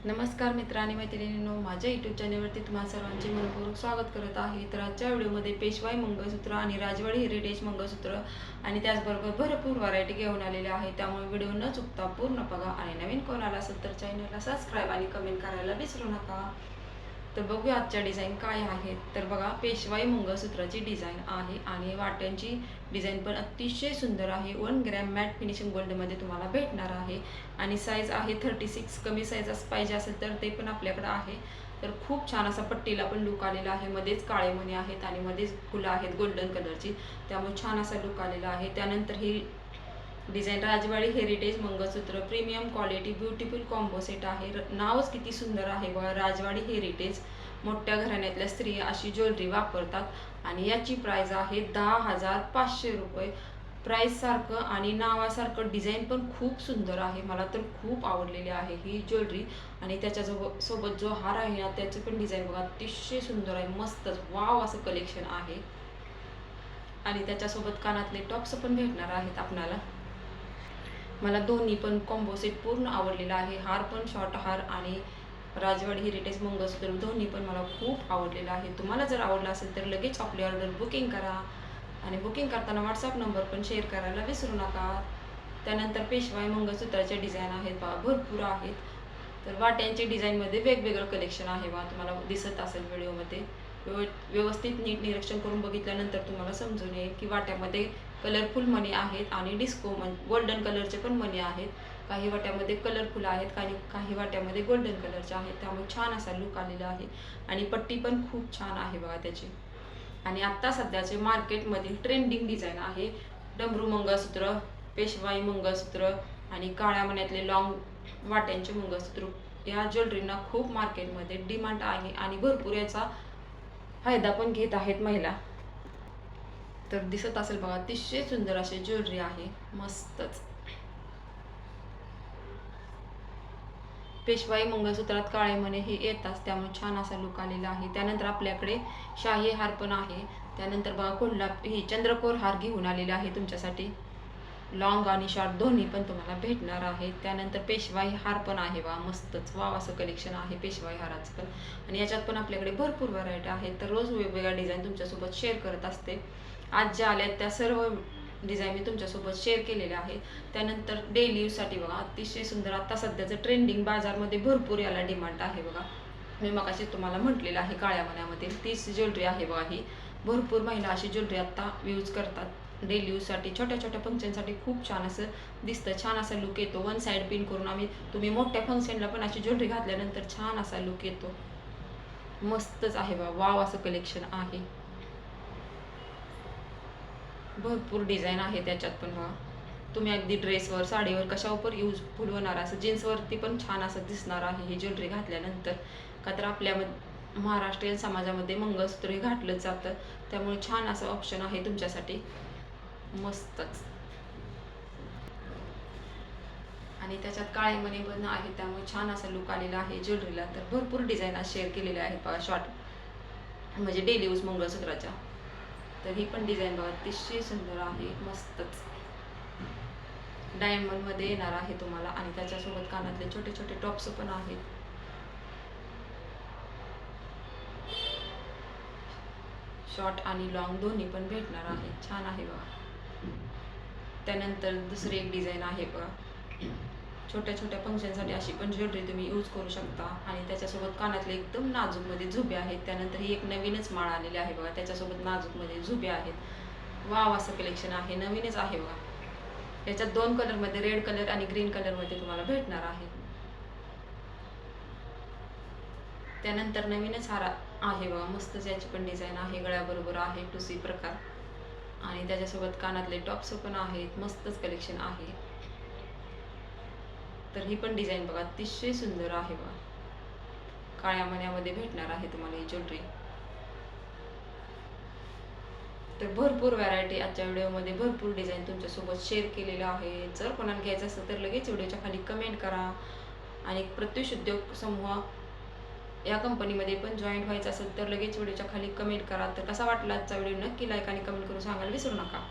नमस्कार मित्र आणि मैत्रिणींनो, माझ्या यूट्यूब चॅनलवरती तुम्हा सर्वांचे मनपूर्वक स्वागत करत आहे. तर आजच्या व्हिडिओमध्ये पेशवाई मंगळसूत्र आणि राजवाडी हेरिटेज मंगळसूत्र आणि त्याचबरोबर भरपूर व्हरायटी घेऊन आलेल्या आहे. त्यामुळे व्हिडिओ न चुकता पूर्ण बघा आणि नवीन कोणाला असेल तर चॅनलला सबस्क्राईब आणि कमेंट करायला विसरू नका. तर बघूया आजच्या डिझाईन काय आहेत. तर बघा, पेशवाई मंगळसूत्राची डिझाईन आहे आणि वाट्यांची डिझाईन पण अतिशय सुंदर आहे. 1 ग्रॅम मॅट फिनिशिंग गोल्डमध्ये तुम्हाला भेटणार आहे आणि साईज आहे 36. कमी साईज पाहिजे असेल तर ते पण आपल्याकडे आहे. तर खूप छान असा पट्टीला पण लुक आलेला आहे. मध्येच काळे मणी आहेत आणि मध्येच फुलं आहेत गोल्डन कलरची, त्यामुळे छान असा लुक आलेला आहे. त्यानंतर ही डिझाईन राजवाडी heritage mangalsutra premium quality beautiful combo set आहे. नावच किती सुंदर आहे बघा, राजवाडी हेरिटेज. मोठ्या घराण्यातल्या स्त्रिया अशी ज्वेलरी वापरतात आणि याची प्राइस आहे 10,500 रुपये. प्राइस सारखं आणि नावासारखं डिझाईन पण खूप सुंदर आहे. मला तर खूप आवडलेली आहे ही ज्वेलरी. आणि त्याच्यासोबत जो हार आहे ना, त्याचं पण डिझाईन बघा अतिशय सुंदर आहे. मस्तच वाव असं कलेक्शन आहे. आणि त्याच्यासोबत कानातले टॉप्स पण भेटणार आहेत आपल्याला. मला दोन्ही पण कॉम्बो सेट पूर्ण आवडलेला आहे. हार पण शॉर्ट हार आणि राजवाडी हेरिटेज मंगळसूत्र दोन्ही पण मला खूप आवडलेलं आहे. तुम्हाला जर आवडलं असेल तर लगेच आपली ऑर्डर बुकिंग करा आणि बुकिंग करताना व्हॉट्सअप नंबर पण शेअर करायला विसरू नका. त्यानंतर पेशवाई मंगळसूत्राचे डिझाईन आहेत बघा, भरपूर आहेत. तर वाट्यांच्या डिझाईनमध्ये वेगवेगळं कलेक्शन आहे बघा, तुम्हाला दिसत असेल व्हिडिओमध्ये. व्यवस्थित नीट निरीक्षण करून बघितल्यानंतर तुम्हाला समजून येईल की वाट्यामध्ये कलरफुल मणी आहेत आणि डिस्को गोल्डन कलरचे पण मणी आहेत. काही वाट्यामध्ये कलरफुल आहेत, काही वाट्यामध्ये गोल्डन कलरचे आहेत. त्यामुळे छान असा लुक आलेला आहे आणि पट्टी पण खूप छान आहे बघा त्याची. आणि आत्ता सध्याचे मार्केटमधील ट्रेंडिंग डिझाईन आहे डमरू मंगळसूत्र, पेशवाई मंगळसूत्र आणि काळ्या मण्यातले लॉंग वाट्यांचे मंगळसूत्र. या ज्वेलरींना खूप मार्केटमध्ये डिमांड आहे आणि भरपूर याचा फायदा पण घेत आहेत महिला. तर दिसत असेल बघा, अतिशय सुंदर अशी ज्वेलरी आहे, मस्तच. पेशवाई मंगळसूत्रात काळे मणी हे येतात, त्यामुळे छान असा लुक आलेला आहे. त्यानंतर आपल्याकडे शाही हार पण आहे. त्यानंतर बघा, ही चंद्रकोर हार घेऊन आलेला आहे तुमच्यासाठी. लॉंग आणि शॉर्ट दोन्ही पण तुम्हाला भेटणार आहे. त्यानंतर पेशवाई हार पण आहे बघा, मस्तच वाव असं कलेक्शन आहे पेशवाई हाराचं पण. आणि याच्यात पण आपल्याकडे भरपूर व्हरायटी आहेत. तर रोज वेगवेगळ्या डिझाईन तुमच्यासोबत शेअर करत असते. आज ज्या आल्या त्या सर्व डिझाईन मी तुमच्यासोबत शेअर केलेल्या आहेत. त्यानंतर डेली यूजसाठी बघा अतिशय सुंदर, आता सध्याचं ट्रेंडिंग बाजारमध्ये भरपूर याला डिमांड आहे बघा. मी मगाशी तुम्हाला म्हटलेलं आहे काळ्या मण्यामध्ये तीच ज्वेलरी आहे बघा ही. भरपूर महिला अशी ज्वेलरी आता यूज करतात डेली यूजसाठी. छोट्या छोट्या फंक्शनसाठी खूप छान असं दिसतं, छान असा लुक येतो. वन साईड पिन करून तुम्ही मोठ्या फंक्शनला पण अशी ज्वेलरी घातल्यानंतर छान असा लुक येतो. मस्तच आहे बघा, वाव असं कलेक्शन आहे. भरपूर डिझाईन आहे त्याच्यात पण बघा. तुम्ही अगदी ड्रेसवर, साडीवर, कशावर यूजफुल होणार असं जीन्सवरती पण छान असं दिसणार आहे ही ज्वेलरी घातल्यानंतर. का तर आपल्या महाराष्ट्रीयन समाजामध्ये मंगळसूत्र हे घातलंच जातं, त्यामुळे छान असं ऑप्शन आहे तुमच्यासाठी. मस्तच. आणि त्याच्यात काळे मणी पण आहे, त्यामुळे छान असा लुक आलेला आहे ज्वेलरीला. तर भरपूर डिझाईन आज शेअर केलेले आहेत बघा, शॉर्ट म्हणजे डेली यूज मंगळसूत्राच्या. तर ही पण डिझाईन बघा अतिशय सुंदर आहे, मस्तच. डायमंडमध्ये येणार आहे तुम्हाला आणि त्याच्यासोबत कानातले छोटे छोटे टॉप्स पण आहेत. शॉर्ट आणि लॉंग दोन्ही पण भेटणार आहे, छान आहे बघा. त्यानंतर दुसरी एक डिझाईन आहे बघा, छोट्या छोट्या फंक्शनसाठी अशी पण ज्वेलरी तुम्ही यूज करू शकता. आणि त्याच्यासोबत कानातले एकदम नाजूकमध्ये झुबे आहेत. त्यानंतर ही एक नवीनच माळ आलेली आहे बघा, त्याच्यासोबत नाजूकमध्ये झुबे आहेत. वाव असं कलेक्शन आहे, नवीनच आहे बघा. याच्यात 2 कलरमध्ये, रेड कलर आणि ग्रीन कलरमध्ये तुम्हाला भेटणार आहे. त्यानंतर नवीनच हार आहे बघा, मस्तच याची पण डिझाईन आहे. गळ्याबरोबर आहे टुसी प्रकार आणि त्याच्यासोबत कानातले टॉप्स पण आहेत. मस्तच कलेक्शन आहे. तर ही पण डिझाईन बघा अतिशय सुंदर आहे बघा, काळ्या मण्यामध्ये भेटणार आहे तुम्हाला ही ज्वेलरी. तर भरपूर व्हरायटी आजच्या व्हिडिओमध्ये, भरपूर डिझाईन तुमच्यासोबत शेअर केलेलं आहे. जर कोणाला घ्यायचं असेल तर लगेच व्हिडिओच्या खाली कमेंट करा. आणि प्रत्युष उद्योग समूह या कंपनीमध्ये पण जॉईन व्हायचं असेल तर लगेच व्हिडिओच्या खाली कमेंट करा. तर कसा वाटला आजचा व्हिडिओ नक्की लाईक आणि कमेंट करून सांगायला विसरू नका.